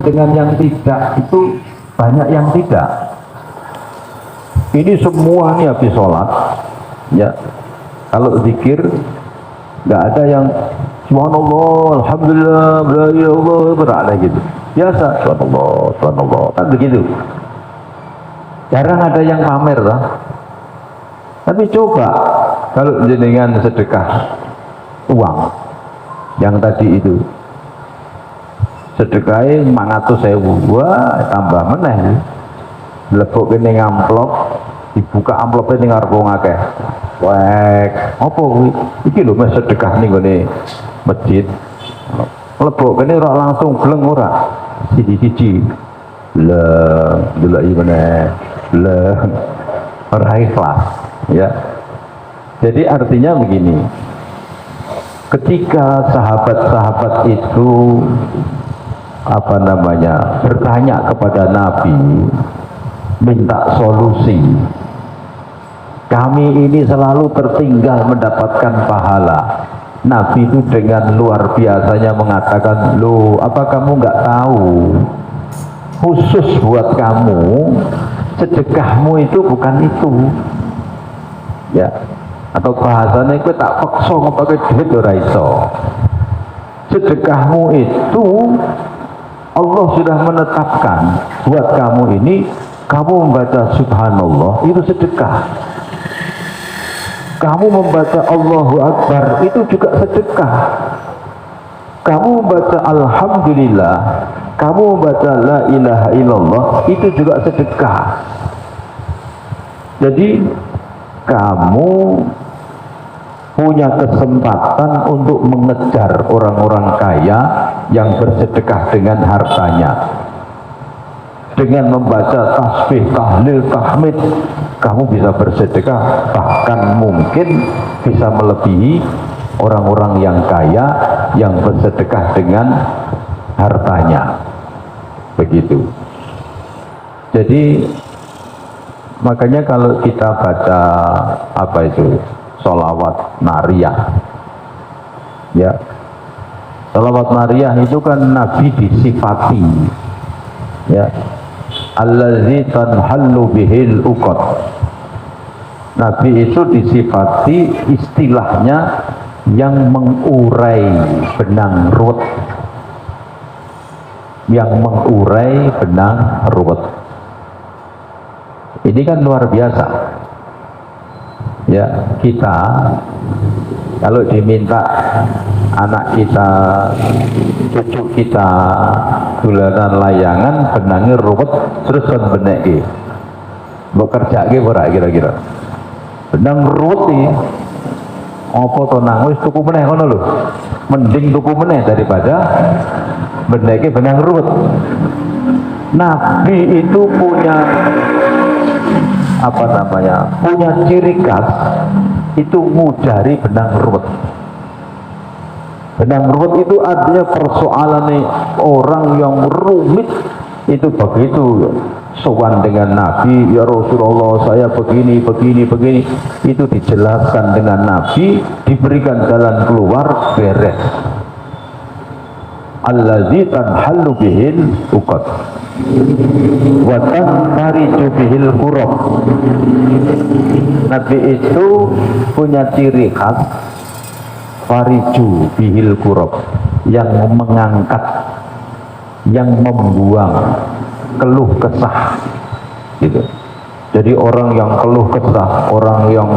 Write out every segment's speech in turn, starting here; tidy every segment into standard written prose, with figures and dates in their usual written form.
dengan yang tidak itu banyak yang tidak. Ini semua nih habis sholat ya, kalau zikir nggak ada yang subhanallah, alhamdulillah, la ilaha illallah, berada gitu. Biasa subhanallah, subhanallah, kan begitu. Jarang ada yang pamer lah. Tapi coba kalau dengan sedekah uang yang tadi itu, sedekahnya 500.000, wah tambah meneh. Lebok ini amplop, dibuka amplopnya ini ngarep wong akeh. Wek, apa kuwi? Iki lho mes sedekah ning gone masjid. Lebok kene ora langsung geleng ora. Siji-siji. Lah, delok iki meneh. Lah, ora ikhlas, ya. Jadi artinya begini. Ketika sahabat-sahabat itu bertanya kepada Nabi, minta solusi, kami ini selalu tertinggal mendapatkan pahala. Nabi itu dengan luar biasanya mengatakan, loh apa kamu nggak tahu, khusus buat kamu sedekahmu itu bukan itu ya, atau bahasanya itu tak paksa pakai duit ora iso. Sedekahmu itu Allah sudah menetapkan buat kamu ini. Kamu membaca subhanallah itu sedekah, kamu membaca Allahu Akbar itu juga sedekah, kamu membaca alhamdulillah, kamu membaca la ilaha illallah itu juga sedekah. Jadi kamu punya kesempatan untuk mengejar orang-orang kaya yang bersedekah dengan hartanya. Dengan membaca tasbih, tahlil, tahmid, kamu bisa bersedekah, bahkan mungkin bisa melebihi orang-orang yang kaya yang bersedekah dengan hartanya. Begitu. Jadi makanya kalau kita baca sholawat nariyah, ya, sholawat nariyah itu kan Nabi disifati, ya, allazi tanhallu bihil uqad. Nabi itu disifati istilahnya yang mengurai benang ruwet, yang mengurai benang ruwet. Ini kan luar biasa ya. Kita kalau diminta anak kita, cucu kita dolanan layangan benangnya ruwet terus kan beneki mbok kerjake ora kira-kira benang ruwet iki apa to nang wis tuku meneh ngono lho, mending tuku meneh daripada beneki benang ruwet. Nabi itu punya punya ciri khas itu ngujari benang ruwet. Benang ruwet itu artinya persoalan orang yang rumit itu begitu sowan dengan Nabi, ya Rasulullah saya begini, itu dijelaskan dengan Nabi, diberikan jalan keluar, beres. Allazi tanhallu bihil uqad wa tanfariju bihil kurab. Nabi itu punya ciri khas fariju bihil kurab, yang mengangkat, yang membuang keluh kesah gitu. Jadi orang yang keluh kesah, orang yang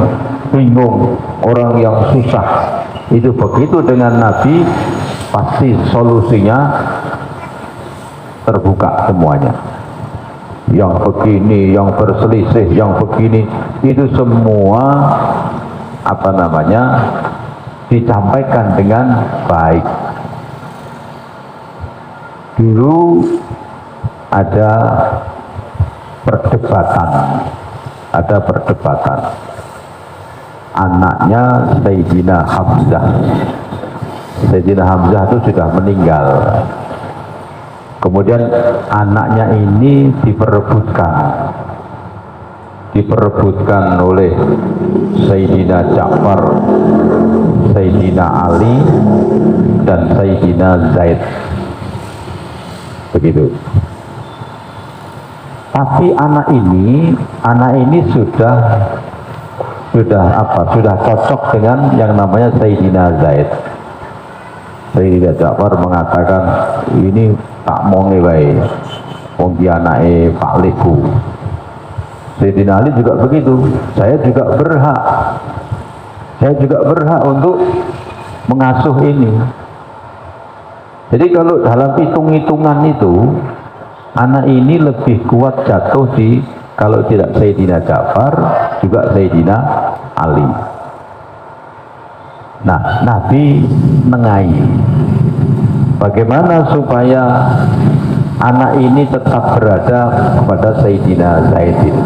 bingung, orang yang susah, itu begitu dengan Nabi pasti solusinya terbuka semuanya. Yang begini, yang berselisih, yang begini, itu semua disampaikan dengan baik. Dulu ada perdebatan anaknya Sayyidina Hamzah. Sayyidina Hamzah itu sudah meninggal. Kemudian anaknya ini diperebutkan oleh Sayyidina Ja'far, Sayyidina Ali, dan Sayyidina Zaid. begitu. Tapi anak ini sudah cocok dengan yang namanya Sayyidina Zaid. Sayyidina Ja'far mengatakan ini tak mau ngewae wong ki anake Pak Lebu. Sayyidina Ali juga begitu, saya juga berhak untuk mengasuh ini. Jadi kalau dalam hitung-hitungan itu anak ini lebih kuat jatuh di, kalau tidak Sayyidina Ja'far, juga Sayyidina Ali. Nah, Nabi nengai bagaimana supaya anak ini tetap berada kepada Sayyidina Zaid ini.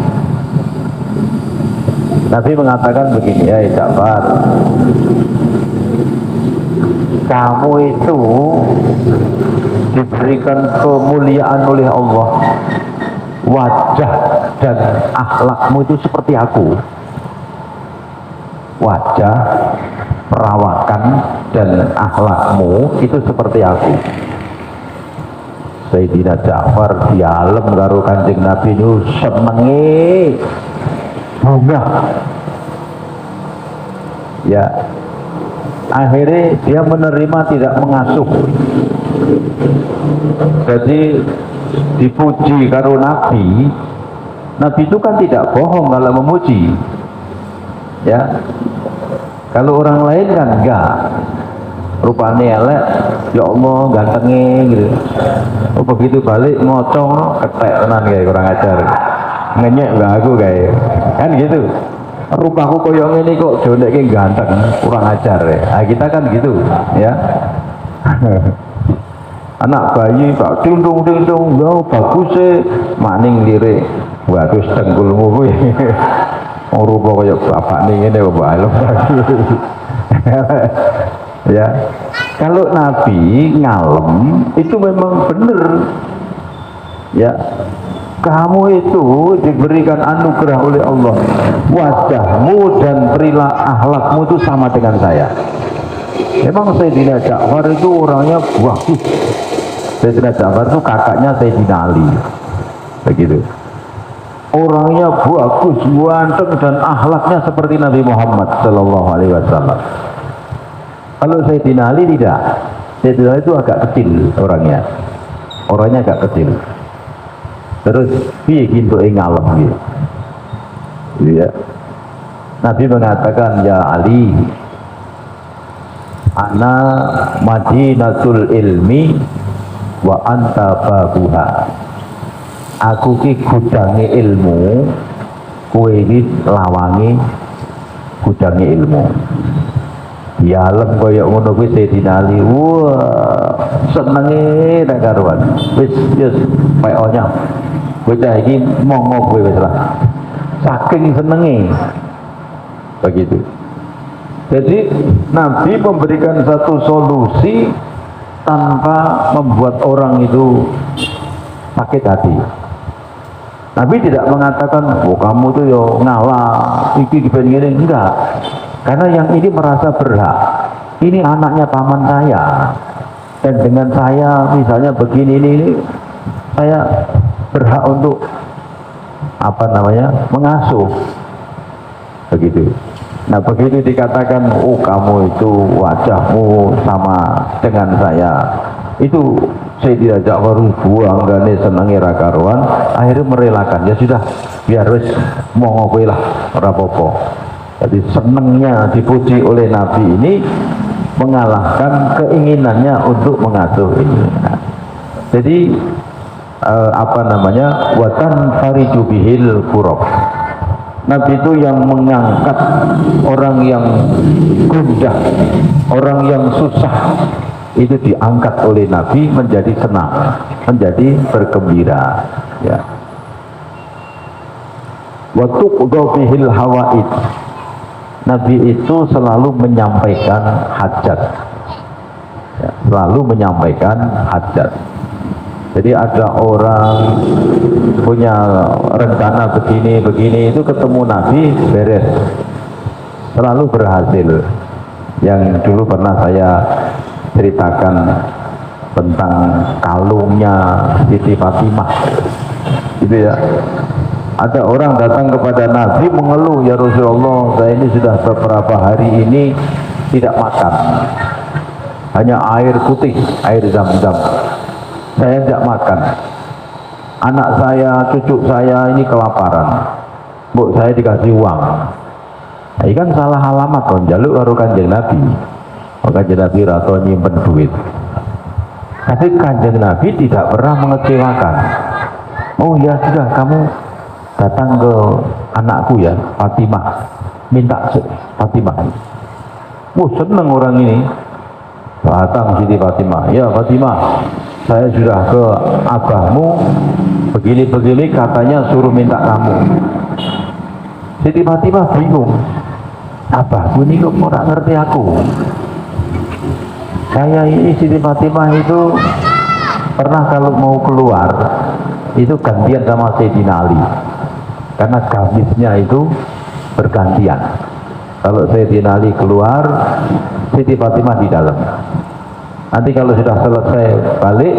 Nabi mengatakan begini, ya Ja'far, kamu itu diberikan kemuliaan oleh Allah, wajah dan akhlakmu itu seperti aku. Wajah, perawakan dan akhlakmu itu seperti aku. Sayyidina Ja'far dialem karo Kanjeng Nabi itu senenge bunga. Ya, akhirnya dia menerima, tidak mengasuh. Jadi dipuji karo Nabi. Nabi itu kan tidak bohong kalau memuji. Ya, kalau orang lain kan enggak, rupanya elek, ya Allah gantengnya gitu. Oh, begitu balik ngocong ketek tenan kayak kurang ajar, ngenyek enggak aku kayak kan gitu. Rupaku koyong ini kok jodeknya ganteng, kurang ajar ya. Nah, kita kan gitu ya. Anak bayi kok dindung ya bagus sih, maning lirik, waduh dengkulmu kuwi. Rupa kayak bapak nih ini bapak ya. Kalau Nabi ngalem itu memang benar ya, kamu itu diberikan anugerah oleh Allah, wajahmu dan perilaku akhlakmu itu sama dengan saya. Memang Sayyidina Ja'far itu orangnya bagus. Sayyidina Ja'far itu kakaknya Sayyidina Ali, begitu. Orangnya bagus, ganteng dan akhlaknya seperti Nabi Muhammad Sallallahu Alaihi Wasallam. Kalau Sayyidina Ali tidak, Sayyidina Ali itu agak kecil orangnya agak kecil. Terus piye gitu ngalem gitu. Ya. Nabi mengatakan, ya Ali, ana madinatul ilmi wa anta babuha. Aku ki gudange ilmu, kowe iki lawange gudange ilmu. Ya lem kaya ngono kuwi Sayyidina Ali. Wah, senenge nek karuan. Wis payonya. Kowe cah iki mongo kowe wis lah. Saking senenge. Begitu. Jadi Nabi memberikan satu solusi tanpa membuat orang itu sakit hati. Nabi tidak mengatakan, oh kamu tuh yo ngalah, iki gini, enggak. Karena yang ini merasa berhak. Ini anaknya paman saya, dan dengan saya misalnya begini ini saya berhak untuk mengasuh, begitu. Nah begitu dikatakan, oh kamu itu wajahmu sama dengan saya, itu Sayyidina Ja'far buang gane senenge ra karuan, akhirnya merelakan. Ya sudah, biar wis monggo kowe lah, ora apa-apa. Jadi senengnya dipuji oleh Nabi ini mengalahkan keinginannya untuk mengasuh ini. Nah, jadi watan fariju bihil kurab. Nabi itu yang mengangkat orang yang gundah, orang yang susah, itu diangkat oleh Nabi menjadi senang, menjadi bergembira. Ya. Waktu qadhil hawaid, Nabi itu selalu menyampaikan hajat, ya, selalu menyampaikan hajat. Jadi ada orang punya rencana begini itu ketemu Nabi beres, selalu berhasil. Yang dulu pernah saya ceritakan tentang kalungnya Siti Fatimah gitu ya. Ada orang datang kepada Nabi mengeluh, ya Rasulullah, saya ini sudah beberapa hari ini tidak makan, hanya air putih, air zam-zam, saya tidak makan, anak saya, cucu saya ini kelaparan, bu saya dikasih uang. Nah, ini kan salah alamat kon, jaluk karo Kanjeng Nabi. Kanjeng Nabi rato nyimpen duit. Tapi Kanjeng Nabi tidak pernah mengecewakan. Oh ya sudah, kamu datang ke anakku ya, Fatimah, minta Fatimah. Oh seneng orang ini. Datang Siti Fatimah, ya Fatimah, saya sudah ke abahmu, begini-begini katanya suruh minta kamu. Siti Fatimah bingung, abahku ini kok ora ngerti aku. Saya ini Siti Fatimah itu pernah kalau mau keluar itu gantian sama Sayyidina Ali, karena gamisnya itu bergantian. Kalau Sayyidina Ali keluar, Siti Fatimah di dalam. Nanti kalau sudah selesai balik,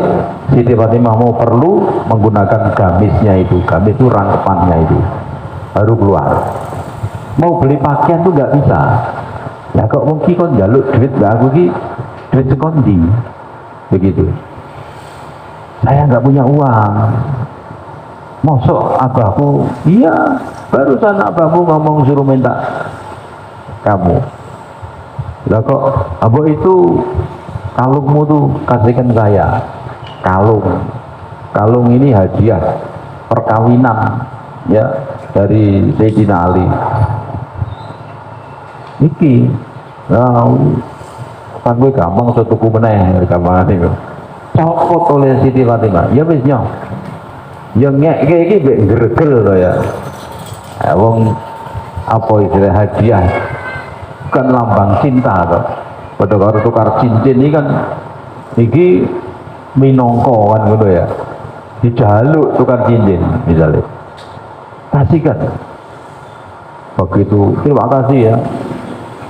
Siti Fatimah mau perlu menggunakan gamisnya itu, gamis itu rangkepannya itu, baru keluar. Mau beli pakaian tuh nggak bisa. Ya kok mungkin kon jaluk duit nggak aku ki duit sekondi, begitu. Saya nggak punya uang. Mosok abahku, iya barusan abahmu ngomong suruh minta kamu. Lah kok abah itu kalungmu tuh kasihkan saya. Kalung ini hadiah perkawinan ya dari Sayyidina Ali. Iki kan gue gampang setuku meneh gampang niku. Copot oleh Siti Fatimah. Ya wis nyong. Ya ngeke iki mbek gregel to ya. Wong apa istilah hadiah kan lambang cinta to. Padha karo tukar cincin ini kan iki minangka kan ngono ya. Dijaluk tukar cincin misalnya. Kasihkan. Begitu, terima kasih ya.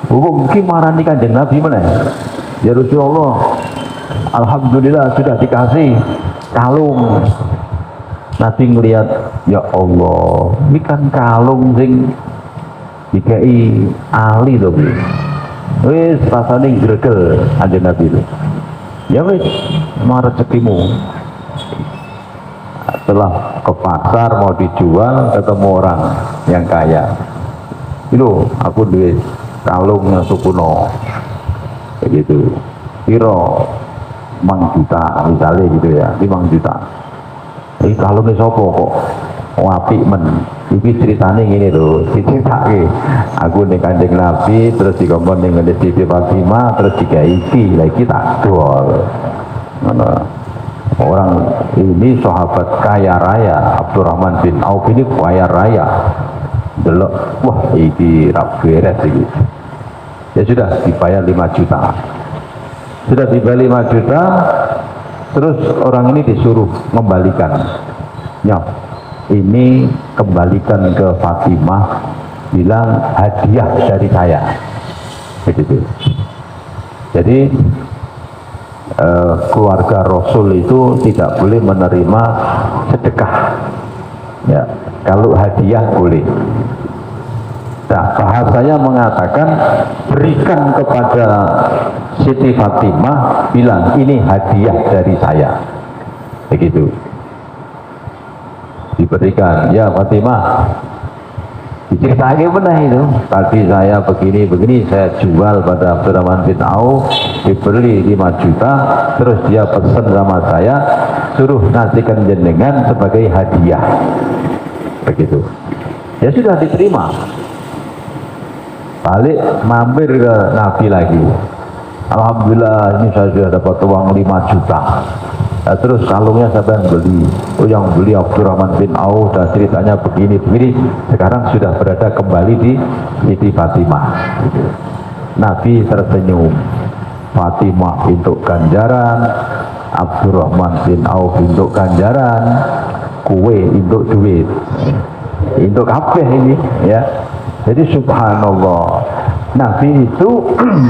Mungkin marani Kanjeng Nabi mana? Ya Rasulullah, alhamdulillah sudah dikasih kalung. Nabi ngelihat, ya Allah, ini kan kalung sing dikai Ali loh. Wis rasane gregel Kanjeng Nabi itu. Ya wis, mau rezekimu. Setelah ke pasar mau dijual, ketemu orang yang kaya. Itu aku duit kalung yang sukuno begitu, kira 5 juta misalnya gitu ya, 5 juta. Ini kalungnya sopo kok wapi men. Ini ceritanya gini loh, diceritake aku nih Kanjeng Nabi, terus dikompon dengan Siti Fatimah, terus juga iki lagi tak dol. Orang ini sahabat kaya raya, Abdurrahman bin Auf ini kaya raya. Delok, wah iki rak beres iki. Ya sudah dibayar 5 juta. Sudah dibayar 5 juta, terus orang ini disuruh membalikan. Ya, ini kembalikan ke Fatimah, bilang hadiah dari saya. Begitu. Jadi keluarga Rasul itu tidak boleh menerima sedekah. Ya, kalau hadiah boleh. Nah, bahasanya mengatakan berikan kepada Siti Fatimah, bilang ini hadiah dari saya. Begitu. Diberikan, ya Fatimah. Diceritakan benar itu. Tadi saya begini, saya jual pada Abdurrahman bin Auf, dibeli 5 juta, terus dia pesan sama saya, suruh nasikan jenengan sebagai hadiah. Begitu. Ya sudah diterima. Balik mampir ke Nabi lagi. Alhamdulillah ini saya sudah dapat uang 5 juta. Nah, terus kalungnya siapa yang beli? Oh yang beli Abdurrahman bin Auf, dan ceritanya begini. Sekarang sudah berada kembali di Siti Fatimah. Nabi tersenyum. Fatimah untuk ganjaran, Abdurrahman bin Auf untuk ganjaran, kue untuk duit. Untuk kabeh ini ya. Jadi subhanallah, Nabi itu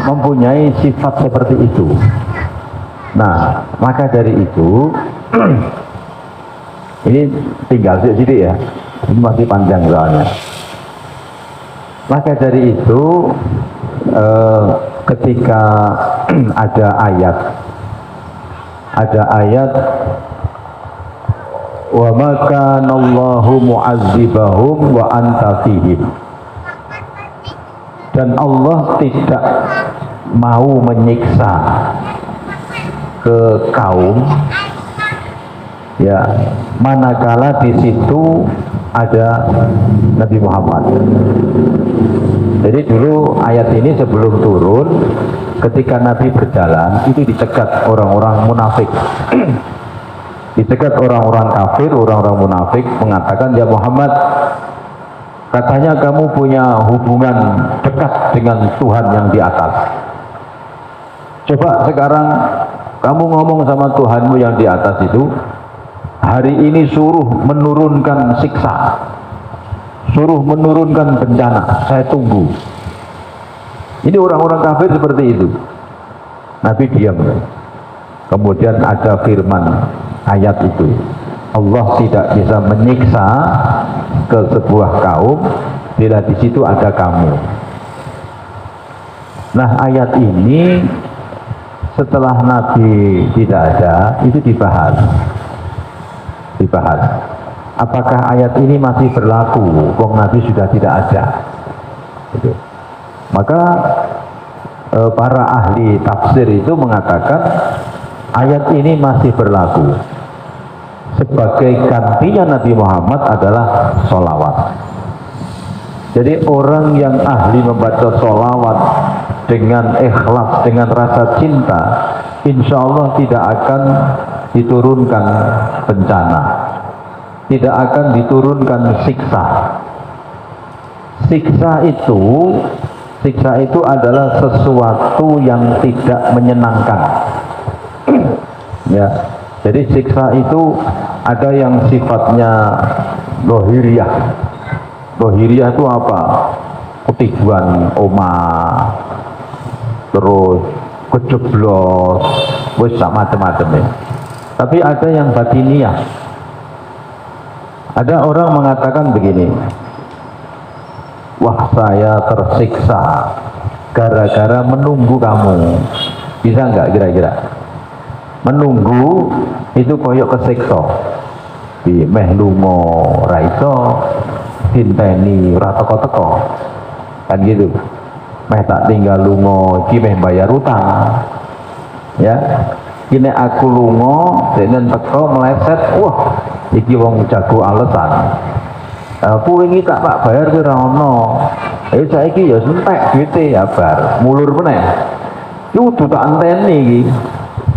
mempunyai sifat seperti itu. Nah, maka dari itu ini tinggal sedikit ya, ini masih panjang soalnya. Maka dari itu ketika ada ayat wa ma kana Allahu mu'adzibahum wa anta fihim, dan Allah tidak mau menyiksa ke kaum ya manakala di situ ada Nabi Muhammad. Jadi dulu ayat ini sebelum turun, ketika Nabi berjalan itu dicegat orang-orang munafik. Dicegat orang-orang kafir, orang-orang munafik mengatakan, ya Muhammad, katanya kamu punya hubungan dekat dengan Tuhan yang di atas. Coba sekarang kamu ngomong sama Tuhanmu yang di atas itu, hari ini suruh menurunkan siksa, suruh menurunkan bencana, saya tunggu. Ini orang-orang kafir seperti itu. Nabi diam. Kemudian ada firman ayat itu, Allah tidak bisa menyiksa ke sebuah kaum bila di situ ada kamu. Nah, ayat ini setelah Nabi tidak ada itu dibahas. Apakah ayat ini masih berlaku? Wong Nabi sudah tidak ada. Gitu. Maka para ahli tafsir itu mengatakan ayat ini masih berlaku. Sebagai gantinya Nabi Muhammad adalah sholawat. Jadi orang yang ahli membaca sholawat dengan ikhlas, dengan rasa cinta, insya Allah tidak akan diturunkan bencana, tidak akan diturunkan siksa. Siksa itu adalah sesuatu yang tidak menyenangkan. Ya, jadi siksa itu ada yang sifatnya lohiriah. Lohiriah itu apa? Ketiduran omah, terus kejeblos, wis macam-macam ya. Tapi ada yang batiniah. Ada orang mengatakan begini, wah saya tersiksa gara-gara menunggu kamu. Bisa nggak kira-kira? Menunggu itu koyok kesiksa. Di meh lunga ra iso, dinteni ora teko-teko. Kan gitu. Meh tak tinggal lunga iki meh bayar utang. Ya. Kini aku lunga, dene teko meleset, wah, iki wong jago alasan. Aku wingi tak bayar kowe ora ono. Saiki ya entek duite ya bar, mulur meneh. Iki kudu tak enteni iki.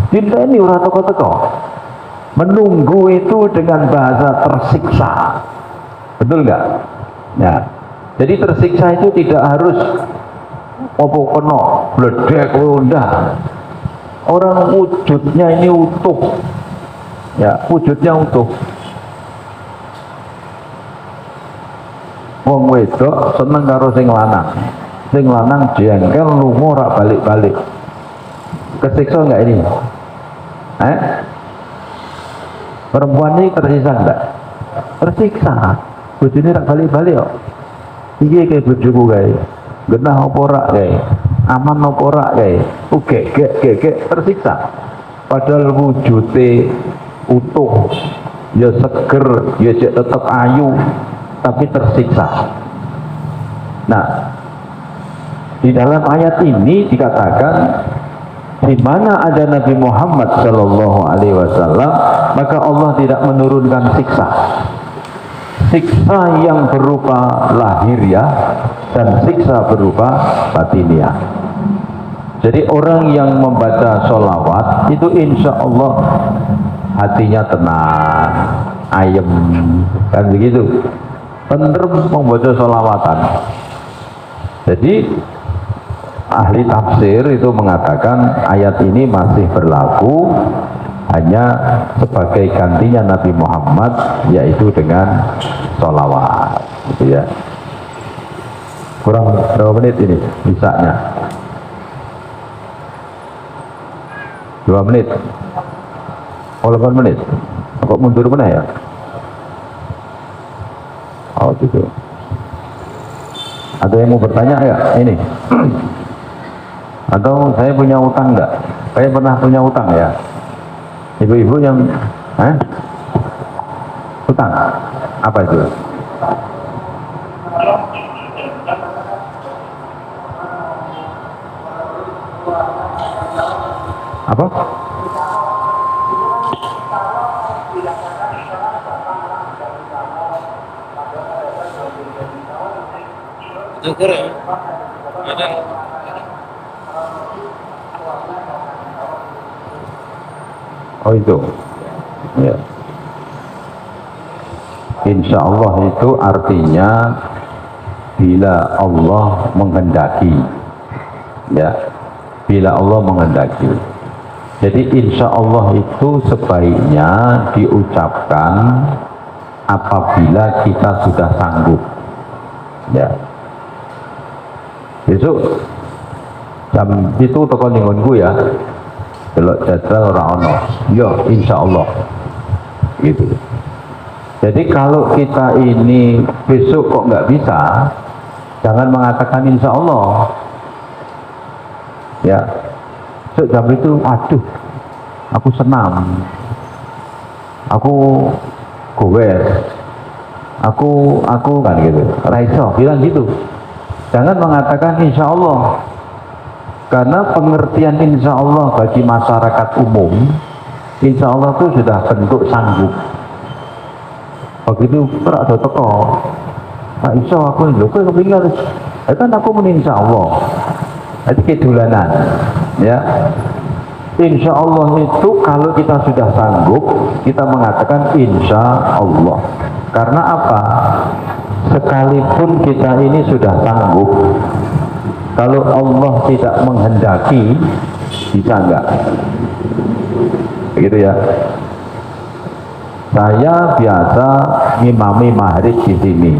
Dinteni ora teko-teko. Menunggu itu dengan bahasa tersiksa. Betul nggak? Ya. Jadi tersiksa itu tidak harus opo kena bledek ndak. Orang wujudnya ini utuh. Ya, wujudnya utuh. Wong wedok seneng karo sing lanang. Sing lanang jengkel lunga ora balik-balik. Kesiksa enggak ini? Perempuan ini tersiksa enggak? Tersiksa. Bojone ora balik-balik kok. Iki kayak bojoku kae. Genah apa ora kae? Aman apa ora kae? Gek tersiksa. Padahal wujute utuh, ya seger, ya tetap ayu, tapi tersiksa. Nah, di dalam ayat ini dikatakan di mana ada Nabi Muhammad Shallallahu Alaihi Wasallam, maka Allah tidak menurunkan siksa. Siksa yang berupa lahiriah dan siksa berupa batiniah. Jadi orang yang membaca sholawat itu insya Allah hatinya tenang, ayem, kan begitu. Tentrem membaca sholawatan. Jadi ahli tafsir itu mengatakan ayat ini masih berlaku hanya sebagai gantinya Nabi Muhammad, yaitu dengan sholawat, gitu ya. Kurang berapa menit ini bisanya? 2 menit. Oh, 8 menit. Kok mundur mana ya? Oh gitu. Ada yang mau bertanya ya ini? Atau saya punya utang enggak? Saya pernah punya utang ya. Ibu-ibu yang utang apa itu? Apa? Syukur ya. Oh itu, ya. Insya Allah itu artinya bila Allah menghendaki, ya. Bila Allah menghendaki. Jadi insya Allah itu sebaiknya diucapkan apabila kita sudah sanggup, ya. Besok jam itu toko ningonku ya. Delok jadwal ora ono. Yo insya Allah. Gitu. Jadi kalau kita ini besok kok nggak bisa, jangan mengatakan insya Allah. Ya. So, jam itu, aduh, aku senam, aku gower, aku kan gitu. Raiso bilang gitu. Jangan mengatakan insya Allah. Karena pengertian insya Allah bagi masyarakat umum, insya Allah itu sudah bentuk sanggup. Begitu perak do teko, Pak iso aku lho kowe kepingin, kan aku muni insya Allah. Jadi kedulanan, ya. Insya Allah itu kalau kita sudah sanggup, kita mengatakan insya Allah. Karena apa? Sekalipun kita ini sudah sanggup, kalau Allah tidak menghendaki, bisa enggak? Begitu ya. Saya biasa ngimami maghrib di sini.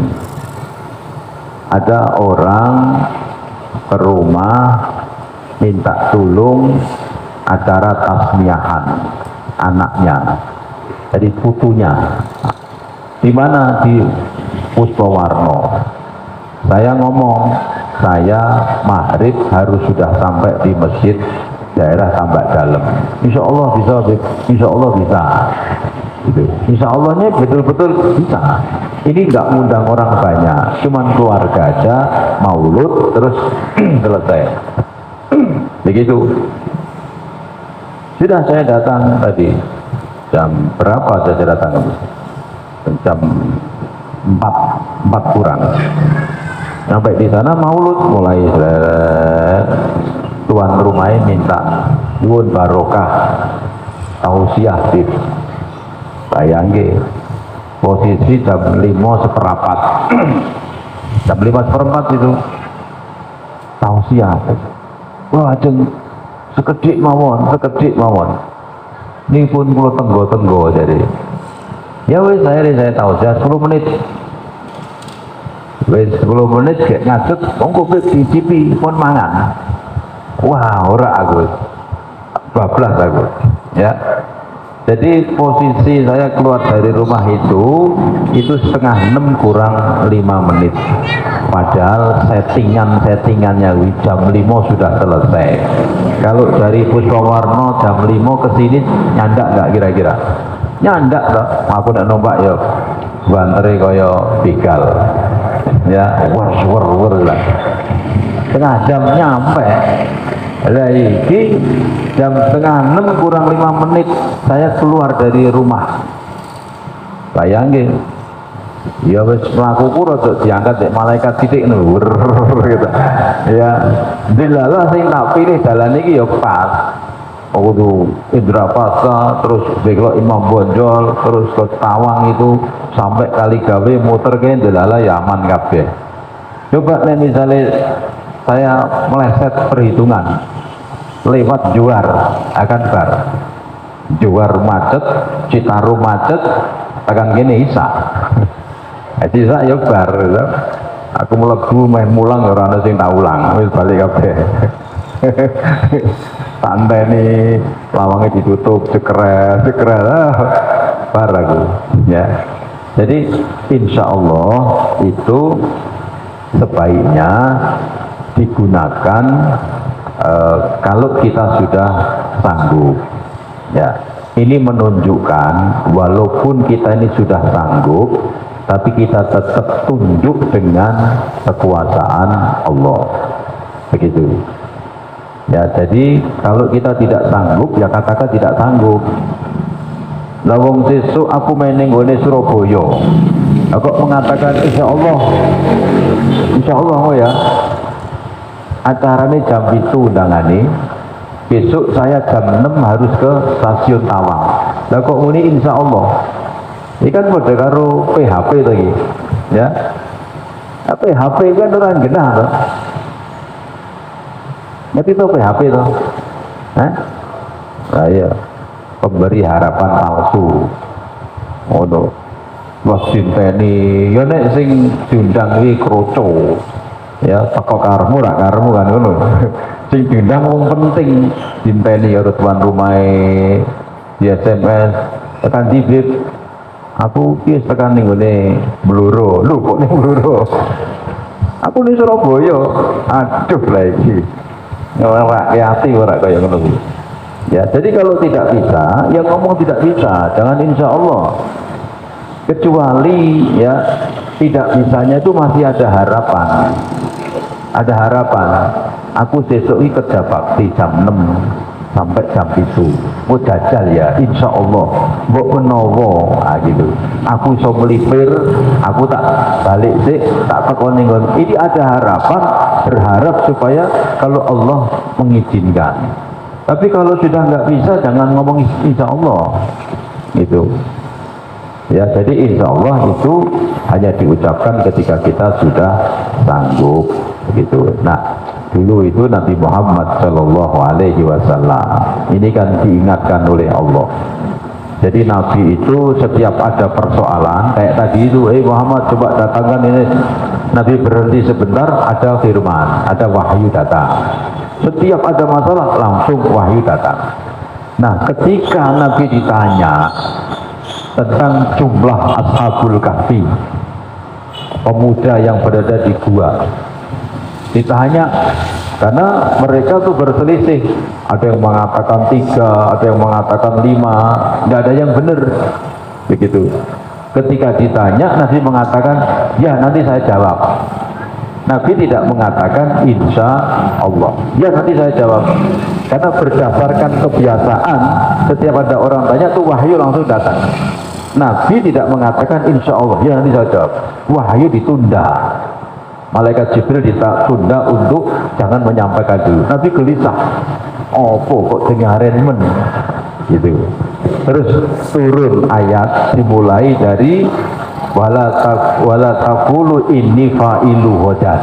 Ada orang ke rumah minta tolong acara tasmiyahan anaknya, jadi putunya. Di mana? Di Puspawarno. Saya ngomong, saya maghrib harus sudah sampai di masjid daerah Tambak Dalam. Insya Allah bisa, insya Allah bisa. Gitu. Insya Allahnya betul-betul bisa. Ini nggak ngundang orang banyak, cuman keluarga aja, maulud terus selesai. Begitu. Sudah saya datang tadi jam berapa saya datang? Jam 4 kurang. Sampai di sana maulud mulai tuan rumahnya minta nyuwun barokah tausiah tip. Bayangke posisi jam 5:15 jam 5:15 itu tausiah. Wah ajeng sekedik mawon ini pun kula tenggo-tenggo jadi ya wis saya tausiah 10 menit. Wis 10 menit gak ngadeg wong kok dicipi pun mangan. Wah ora aku bablas aku ya. Jadi posisi saya keluar dari rumah itu 5:30 kurang 5 menit. Padahal settingannya jam 5 sudah selesai. Kalau dari Puspawarno jam 5 ke sini nyandak nggak kira-kira? Nyandak toh. Aku nak numpak ya bantere kaya begal. Ya, wer lah. Setengah jam nyampe. Lah iki jam 5:30 kurang 5 menit saya keluar dari rumah. Bayangin. Ya wis mlakuku rada diangkat dek malaikat titik nur gitu. Ya, dilalah sing tak pilih dalan iki ya pas. Kudu Indrapasa, terus belok Imam Bonjol, terus ke Tawang itu sampai Kaligawe muter ke dilalah ya aman kabeh. Coba nek misalnya saya meleset perhitungan lewat Juar akan bar Juar macet, Citarum macet, tekan gini isa isa ya bar aku mlebu meh mulang ora ana sing tak ulang wis balik kabeh santai nih, lawangnya ditutup, cekrel barang ya. Jadi insya Allah itu sebaiknya digunakan kalau kita sudah sanggup ya. Ini menunjukkan walaupun kita ini sudah sanggup, tapi kita tetap tunduk dengan kekuasaan Allah, begitu ya. Jadi kalau kita tidak sanggup ya katakan tidak sanggup. Lawang sesuk aku meneng gone Surabaya, aku mengatakan insya Allah oh ya, acaranya jam itu undangannya, besok saya jam 6 harus ke stasiun Tawang. Lah kok muni insya Allah, ini kan pada karo PHP lagi ya. PHP kan orang genah toh, ngerti toh PHP toh, nah iya, pemberi harapan palsu. Oh no, wah dinteni ya nek sing diundang iki kroco ya, teko karemu ra karemu kan ngono. Sing diundang wong penting dinteni ya tuan rumahe di SMS tekan di bib, aku ki tekan ning ngene Bluro. Lho kok ning Bluro, aku ning Surabaya. Aduh lah iki ora hati ora kaya ngono. Ya, jadi kalau tidak bisa, ya ngomong tidak bisa, jangan insya Allah. Kecuali ya tidak bisanya itu masih ada harapan. Ada harapan. Aku besok ini kerja bakti jam 6 sampai jam itu. Mau jajal ya, insya Allah. Mbok menowo, gitu. Aku iso melipir, aku tak balik sih, tak tekoning. Ini ada harapan, berharap supaya kalau Allah mengizinkan. Tapi kalau sudah nggak bisa, jangan ngomong insya Allah, gitu. Ya, jadi insya Allah itu hanya diucapkan ketika kita sudah sanggup, gitu. Nah, dulu itu Nabi Muhammad Shallallahu Alaihi Wasallam ini kan diingatkan oleh Allah. Jadi Nabi itu setiap ada persoalan kayak tadi itu, Muhammad coba datangkan ini. Nabi berhenti sebentar, ada firman, ada wahyu datang. Setiap ada masalah langsung wahyu datang. Nah, ketika Nabi ditanya tentang jumlah Ashabul Kahfi, pemuda yang berada di gua, ditanya karena mereka tuh berselisih, ada yang mengatakan 3, ada yang mengatakan 5, tidak ada yang benar, begitu. Ketika ditanya, Nabi mengatakan ya nanti saya jawab. Nabi tidak mengatakan insya Allah, ya nanti saya jawab, karena berdasarkan kebiasaan setiap ada orang tanya tuh wahyu langsung datang. Nabi tidak mengatakan insya Allah, ya nanti saya jawab. Wahyu ditunda, malaikat Jibril ditunda untuk jangan menyampaikan dulu. Nabi gelisah, opo kok dengarin men, gitu. Terus turun ayat dimulai dari wala taqulu inni fa'ilu hodan.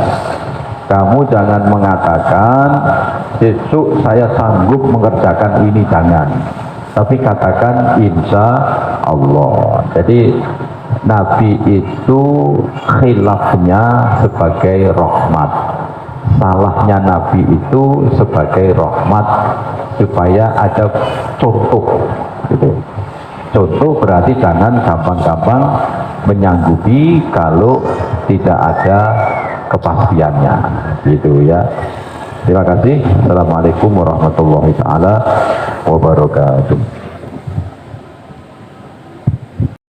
Kamu jangan mengatakan besok saya sanggup mengerjakan ini, jangan. Tapi katakan insya Allah. Jadi Nabi itu khilafnya sebagai rahmat, salahnya Nabi itu sebagai rahmat, supaya ada contoh, gitu. Contoh berarti jangan gampang-gampang menyanggupi kalau tidak ada kepastiannya, gitu ya. Terima kasih. Assalamualaikum warahmatullahi taala wabarakatuh.